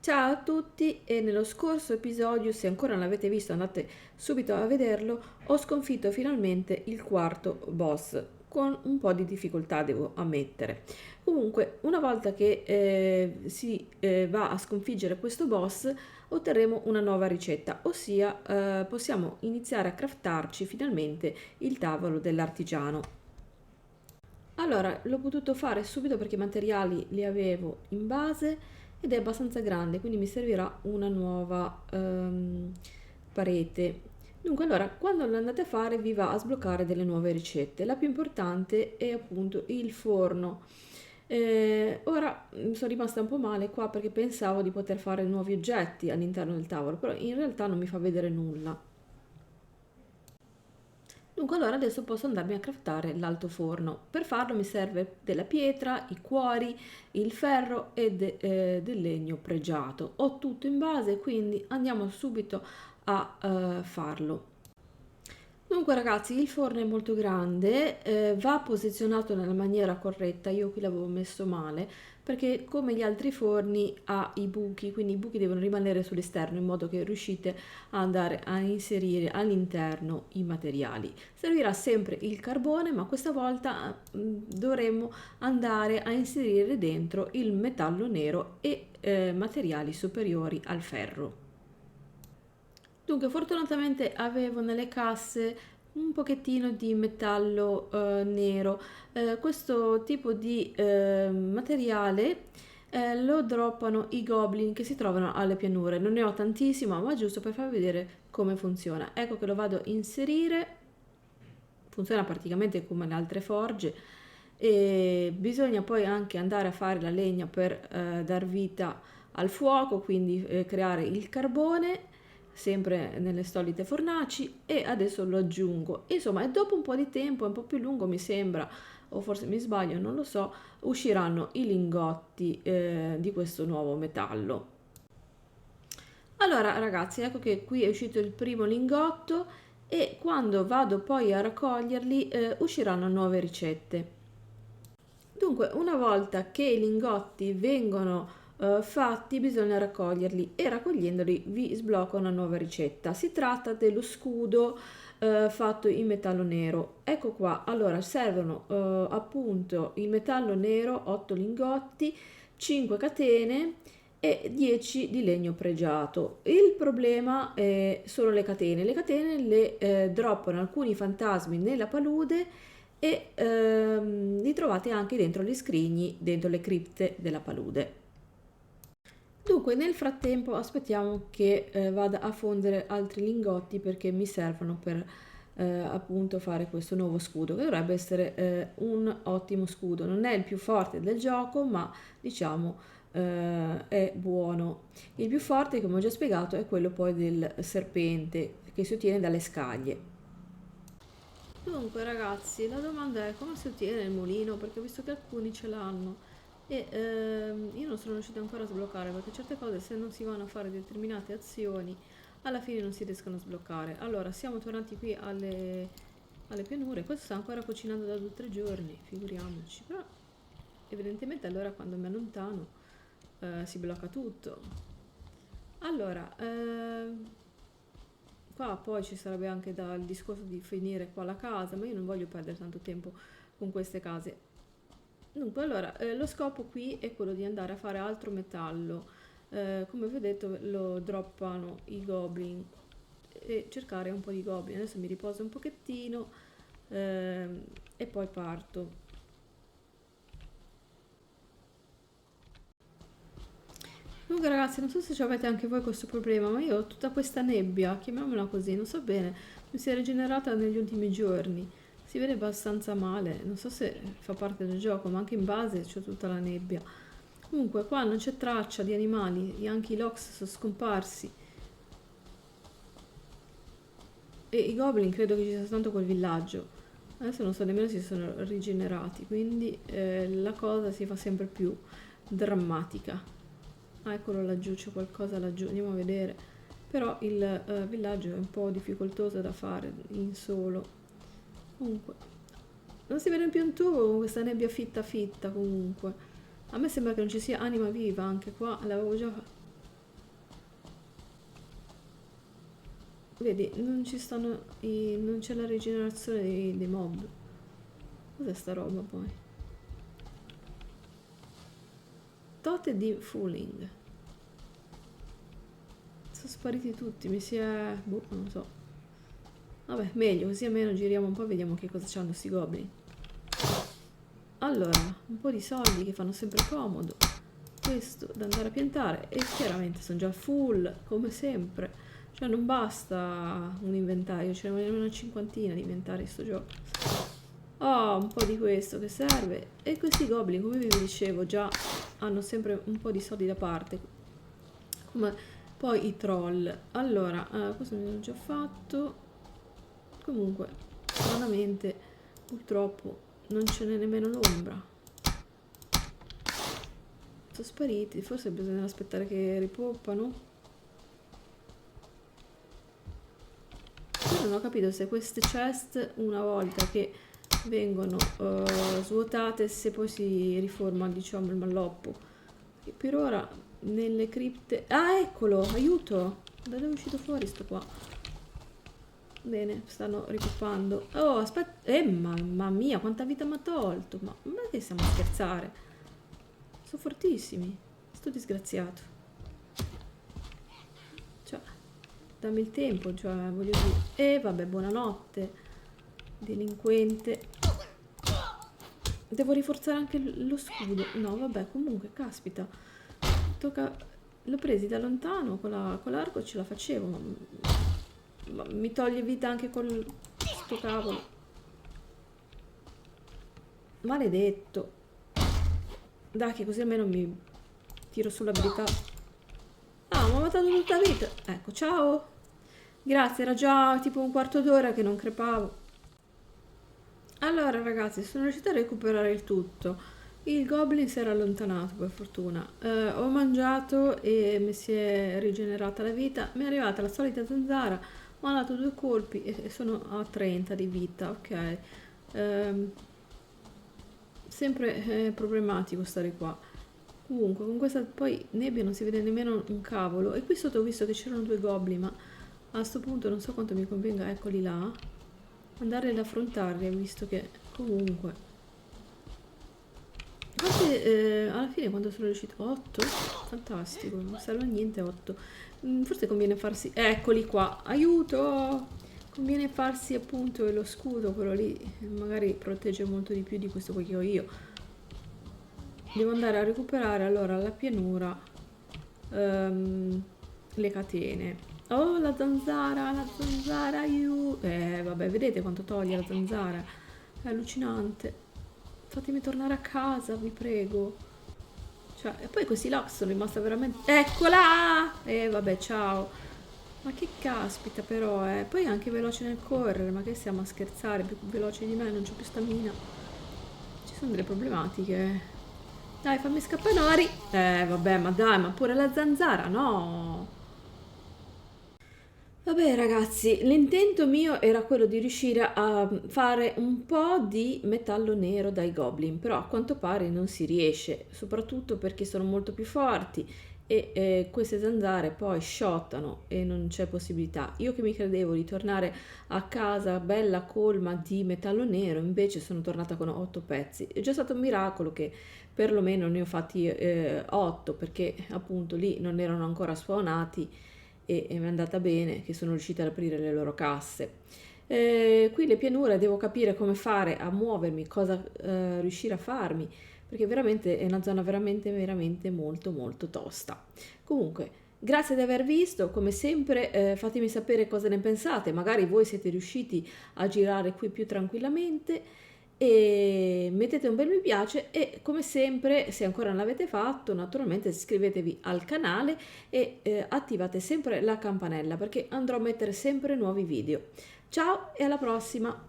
Ciao a tutti e nello scorso episodio, se ancora non l'avete visto andate subito a vederlo, ho sconfitto finalmente il quarto boss con un po' di difficoltà devo ammettere. Comunque una volta che si va a sconfiggere questo boss otterremo una nuova ricetta, ossia possiamo iniziare a craftarci finalmente il tavolo dell'artigiano. Allora, l'ho potuto fare subito perché i materiali li avevo in base ed è abbastanza grande, quindi mi servirà una nuova parete. Dunque, allora, quando lo andate a fare vi va a sbloccare delle nuove ricette. La più importante è appunto il forno. Ora sono rimasta un po' male qua perché pensavo di poter fare nuovi oggetti all'interno del tavolo, però in realtà non mi fa vedere nulla. Dunque allora adesso posso andarmi a craftare l'altoforno. Per farlo mi serve della pietra, i cuori, il ferro e del legno pregiato. Ho tutto in base, quindi andiamo subito a farlo. Dunque ragazzi, il forno è molto grande, va posizionato nella maniera corretta, io qui l'avevo messo male, perché come gli altri forni ha i buchi, quindi i buchi devono rimanere sull'esterno in modo che riuscite ad andare a inserire all'interno i materiali. Servirà sempre il carbone, ma questa volta dovremo andare a inserire dentro il metallo nero e materiali superiori al ferro. Dunque, fortunatamente avevo nelle casse un pochettino di metallo nero. Questo tipo di materiale lo droppano i goblin che si trovano alle pianure. Non ne ho tantissimo, ma giusto per farvi vedere come funziona. Ecco che lo vado a inserire. Funziona praticamente come le altre forge e bisogna poi anche andare a fare la legna per dar vita al fuoco, quindi creare il carbone sempre nelle solite fornaci e adesso lo aggiungo. Insomma, e dopo un po' di tempo, un po' più lungo mi sembra, o forse mi sbaglio, non lo so, usciranno i lingotti di questo nuovo metallo. Allora ragazzi, ecco che qui è uscito il primo lingotto e quando vado poi a raccoglierli usciranno nuove ricette. Dunque, una volta che i lingotti vengono fatti, bisogna raccoglierli e raccogliendoli vi sblocca una nuova ricetta. Si tratta dello scudo fatto in metallo nero. Ecco qua, allora servono appunto il metallo nero, 8 lingotti, 5 catene e 10 di legno pregiato. Il problema sono le catene. Le catene le droppano alcuni fantasmi nella palude e li trovate anche dentro gli scrigni, dentro le cripte della palude. Dunque, nel frattempo aspettiamo che vada a fondere altri lingotti perché mi servono per appunto fare questo nuovo scudo che dovrebbe essere un ottimo scudo. Non è il più forte del gioco, ma diciamo è buono. Il più forte, come ho già spiegato, è quello poi del serpente che si ottiene dalle scaglie. Dunque ragazzi, la domanda è come si ottiene il mulino, perché ho visto che alcuni ce l'hanno e io non sono riuscita ancora a sbloccare perché certe cose se non si vanno a fare determinate azioni alla fine non si riescono a sbloccare. Allora, siamo tornati qui alle pianure, questo sta ancora cucinando da 2 o 3 giorni, figuriamoci, però evidentemente allora quando mi allontano si blocca tutto. Allora, qua poi ci sarebbe anche il discorso di finire qua la casa, ma io non voglio perdere tanto tempo con queste case. Dunque, allora, lo scopo qui è quello di andare a fare altro metallo. Come vi ho detto, lo droppano i goblin e cercare un po' di goblin. Adesso mi riposo un pochettino e poi parto. Comunque ragazzi, non so se avete anche voi questo problema, ma io ho tutta questa nebbia, chiamiamola così, non so bene, mi si è rigenerata negli ultimi giorni. Si vede abbastanza male, non so se fa parte del gioco, ma anche in base c'ho tutta la nebbia. Comunque qua non c'è traccia di animali, anche i Lox sono scomparsi. E i Goblin credo che ci sia soltanto quel villaggio. Adesso non so nemmeno se si sono rigenerati, quindi la cosa si fa sempre più drammatica. Ah, eccolo laggiù, c'è qualcosa laggiù, andiamo a vedere. Però il villaggio è un po' difficoltoso da fare in solo. Comunque, non si vede più un tubo con questa nebbia fitta fitta comunque. A me sembra che non ci sia anima viva anche qua, l'avevo già fatto. Vedi, non ci stanno non c'è la rigenerazione dei mob. Cos'è sta roba poi? Tote di Fooling. Sono spariti tutti, mi si è... boh, non lo so. Vabbè, meglio, così almeno giriamo un po' e vediamo che cosa c'hanno sti goblin. Allora, un po' di soldi che fanno sempre comodo. Questo da andare a piantare. E chiaramente sono già full, come sempre. Cioè non basta un inventario, ce ne vogliono una cinquantina di inventari in sto gioco. Oh, un po' di questo che serve. E questi goblin, come vi dicevo, già hanno sempre un po' di soldi da parte. Come poi i troll. Allora, questo mi hanno già fatto. Comunque, stranamente, purtroppo non ce n'è nemmeno l'ombra. Sono spariti, forse bisogna aspettare che ripoppano. Io non ho capito se queste chest, una volta che vengono svuotate, se poi si riforma, diciamo, il malloppo. E per ora nelle cripte... Ah, eccolo, aiuto! Da dove è uscito fuori sto qua? Bene, stanno ripoppando. Oh, aspetta. Mamma mia, quanta vita mi ha tolto. Ma che stiamo a scherzare? Sono fortissimi. Sto disgraziato. Cioè, dammi il tempo, cioè, voglio dire. E vabbè, buonanotte. Delinquente. Devo rinforzare anche lo scudo. No, vabbè, comunque, caspita. Tocca... L'ho presi da lontano, con l'arco ce la facevo, ma mi toglie vita anche con sto cavolo. Maledetto. Dai, che così almeno mi tiro sull'abilità. Ah, mi ha matato tutta vita. Ecco, ciao. Grazie, era già tipo un quarto d'ora che non crepavo. Allora ragazzi, sono riuscita a recuperare il tutto. Il goblin si era allontanato per fortuna. Ho mangiato e mi si è rigenerata la vita. Mi è arrivata la solita zanzara. Ho dato 2 colpi e sono a 30 di vita, ok. Sempre problematico stare qua. Comunque, con questa poi nebbia non si vede nemmeno un cavolo. E qui sotto ho visto che c'erano 2 goblin, ma a sto punto non so quanto mi convenga, eccoli là, andare ad affrontarli, visto che comunque... alla fine quando sono riuscito... 8? Fantastico, non serve a niente 8. Forse conviene farsi... Eccoli qua, aiuto! Conviene farsi appunto lo scudo, quello lì magari protegge molto di più di questo qui che ho io. Devo andare a recuperare allora la pianura, le catene. Oh, la zanzara, aiuto! Vabbè, vedete quanto toglie la zanzara? È allucinante. Fatemi tornare a casa, vi prego. Cioè, e poi questi lock sono rimasta veramente... Eccola! Vabbè, ciao. Ma che caspita però, Poi è anche veloce nel correre, ma che stiamo a scherzare? Più veloce di me, non c'ho più stamina. Ci sono delle problematiche. Dai, fammi scappanori. Vabbè, ma dai, ma pure la zanzara, no. Vabbè ragazzi, l'intento mio era quello di riuscire a fare un po' di metallo nero dai goblin, però a quanto pare non si riesce, soprattutto perché sono molto più forti e queste zanzare poi shottano e non c'è possibilità. Io che mi credevo di tornare a casa bella colma di metallo nero, invece sono tornata con 8 pezzi. È già stato un miracolo che perlomeno ne ho fatti 8, perché appunto lì non erano ancora spawnati e mi è andata bene che sono riuscita ad aprire le loro casse. Qui le pianure devo capire come fare a muovermi, cosa riuscire a farmi, perché veramente è una zona veramente molto molto tosta. Comunque, grazie di aver visto, come sempre fatemi sapere cosa ne pensate, magari voi siete riusciti a girare qui più tranquillamente, e mettete un bel mi piace e come sempre, se ancora non l'avete fatto, naturalmente iscrivetevi al canale e attivate sempre la campanella, perché andrò a mettere sempre nuovi video. Ciao e alla prossima!